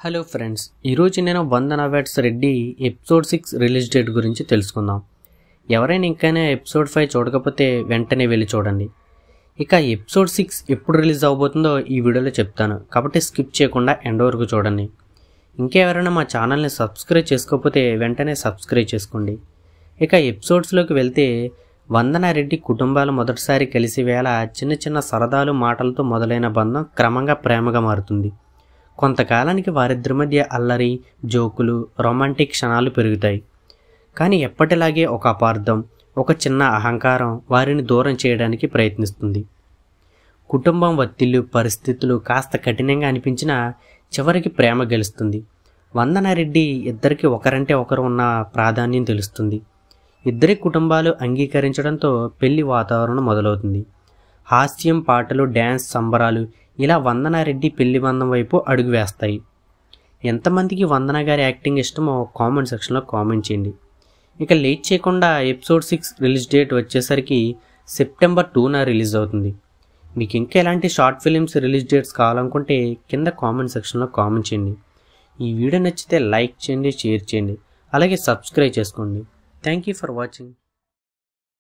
Hello friends, ఈరోజు నేను Vandana weds Reddy episode 6 release date గురించి తెలుసుకుందాం. ఎవరైనా ఇంకైనా ఎపిసోడ్ 5 చూడకపోతే వెంటనే వెళ్ళి చూడండి. ఇక ఎపిసోడ్ 6 ఎప్పుడు రిలీజ్ అవబోతుందో ఈ వీడియోలో చెప్తాను, కాబట్టి స్కిప్ చేయకుండా ఎండ్ వరకు చూడండి. ఇంకెవరైనా మా ఛానల్ని సబ్స్క్రైబ్ చేసుకోకపోతే వెంటనే సబ్స్క్రైబ్ చేసుకోండి. ఇక ఎపిసోడ్స్లోకి వెళ్తే వందన రెడ్డి కుటుంబాలు మొదటిసారి కలిసి వేళ చిన్న చిన్న సరదాలు మాటలతో మొదలైన బంధం క్రమంగా ప్రేమగా మారుతుంది. కొంతకాలానికి వారిద్దరి మధ్య అల్లరి, జోకులు, రొమాంటిక్ క్షణాలు పెరుగుతాయి. కానీ ఎప్పటిలాగే ఒక అపార్థం, ఒక చిన్న అహంకారం వారిని దూరం చేయడానికి ప్రయత్నిస్తుంది. కుటుంబం ఒత్తిళ్లు, పరిస్థితులు కాస్త కఠినంగా అనిపించినా చివరికి ప్రేమ గెలుస్తుంది. వందనారెడ్డి ఇద్దరికి ఒకరంటే ఒకరు ఉన్న ప్రాధాన్యం తెలుస్తుంది. ఇద్దరి కుటుంబాలు అంగీకరించడంతో పెళ్లి వాతావరణం మొదలవుతుంది. హాస్యం, పాటలు, డ్యాన్స్, సంబరాలు ఇలా వందనారెడ్డి పెళ్లి బంధం వైపు అడుగు వేస్తాయి. ఎంతమందికి వందన గారి యాక్టింగ్ ఇష్టమో కామెంట్ సెక్షన్లో కామెంట్ చేయండి. ఇక లేట్ చేయకుండా ఎపిసోడ్ 6 రిలీజ్ డేట్ వచ్చేసరికి సెప్టెంబర్ 2న రిలీజ్ అవుతుంది. మీకు ఇంకా ఎలాంటి షార్ట్ ఫిలిమ్స్ రిలీజ్ డేట్స్ కావాలనుకుంటే కింద కామెంట్ సెక్షన్లో కామెంట్ చేయండి. ఈ వీడియో నచ్చితే లైక్ చేయండి, షేర్ చేయండి, అలాగే సబ్స్క్రైబ్ చేసుకోండి. Thank you for watching.